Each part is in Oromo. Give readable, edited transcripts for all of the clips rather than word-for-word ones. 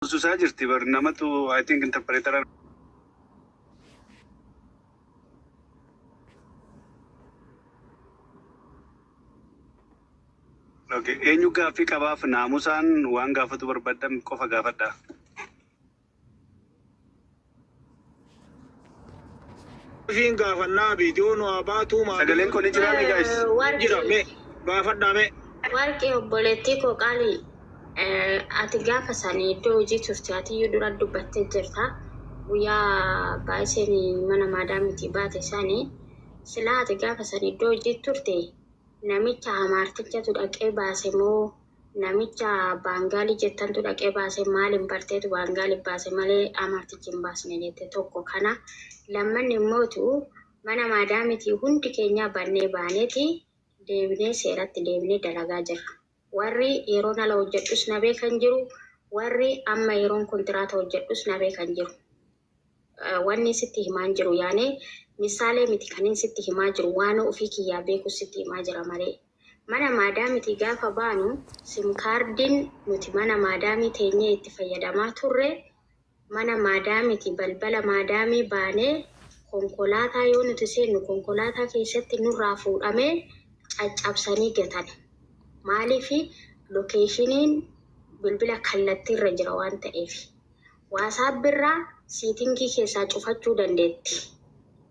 buusu isaa jirti bar namatu I think interpreter Okay, eenyu gaaffii qabaaf naamusaan waan gaafatu barbaadan qofa gaafadha. Fiin gaafannaa viidiyoon waa baatu maal? Sagaleen kun jira mi guys? Jirame gaafadhaa mee? Warqee obboleettii koo qaali ati gaafa sanii iddoo hojii turte ati iyyuu dura dubbattee jirta. Guyyaa baay'iseen mana maadaamitii baate sanii silaa ati gaafa sanii iddoo hojii turte namicha hamaartichatu dhaqee baase moo namicha baangaalii jettantu dhaqee baase maaliin barteetu baangaalii baase malee hamaartichi hin baasne jette tokko kana lammanni immootu mana maadaamitii hundi keenya bannee baaneeti deebinee seeratti deebinee dalagaa jirra. Warri yeroon ala hojjedhus na beekan jiru warri amma yeroon kontiraata hojjedhus na beekan jiru. Wanni sitti himaan jiru yaane misaalee miti kanin sitti himaa jiru waan ofii kiyyaa beeku sitti himaa jira malee. Mana maadaamitii gaafa baanu simkaardiin nuti mana maadaamii teenyee itti fayyadamaa turre mana maadaamitii balbala maadaamii baanee konkolaataa yoo nuti seennu konkolaataa keessatti nurraa fuudhamee caccabsanii gatan. Maaliifi lokeeshiniin bilbila kallattii irra jira waan ta'eef. WhatsApp irraa siitingii keessaa cufachuu dandeetti.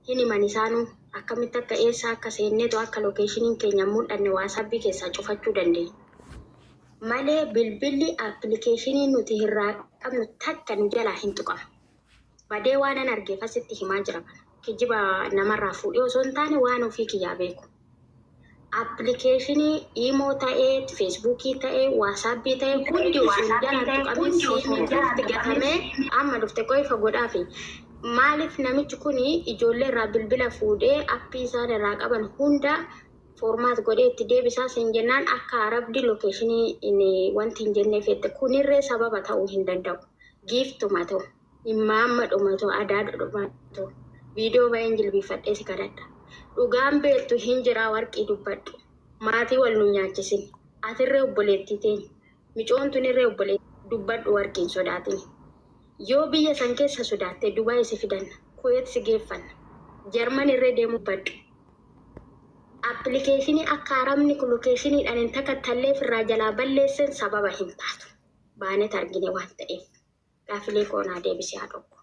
Hini manisaanuu akkamitti akka eessaa akka seenneetu akka lokeeshiniin keenya mul'anne WhatsApp keessaa cufachuu dandeenya. Malee bilbilli appilikeeshinii nuti irraa qabnu takka nu jalaa hin tuqamu. Badee waan an argeef asitti himaa jira. Kijiba namarraa fuudhee osoo hin taane waan ofii kiyyaa beeku. Appilikeeshinii Imo ta'ee, Feesbuukii ta'ee, Waasaapii ta'ee hundi osoo jalaa tuqamee siimii lafti gatamee amma dhufte qofa godhaafi. Maaliif namichi kuni ijoollee irraa bilbila fuudhee appii isaan irraa qaban hunda formaat godhee itti deebisaa siin jennaan akka arabdi lokeeshinii wanti hin jenneefette kunirree sababa ta'uu hin danda'u. Giiftuma ta'u, dhimma amma dhumatoo adaadha ta'u. Viidiyoo baay'een jilbiifadhee si kadhadha. Dhugaan beektu hin jiraa warqii dubbadhu. Maatii wal nu nyaachisin. Atirree obboleettii teenya. Micoon tunirree obboleettii dubbadhu warqiin sodaatin. Yoo biyya san keessa sodaatte Dubaay si fidanna. Kuweet si geeffanna. Jarman irree deemu badhu. Appilikeeshinii akka arabni lokeeshiniidhaan hin takattalleef irraa jalaa balleessan sababa hin taatu. Baanet argine waan ta'eef. Gaafilee koonaa deebisee haa dhokku.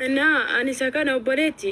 እና ani isa kana obboleetti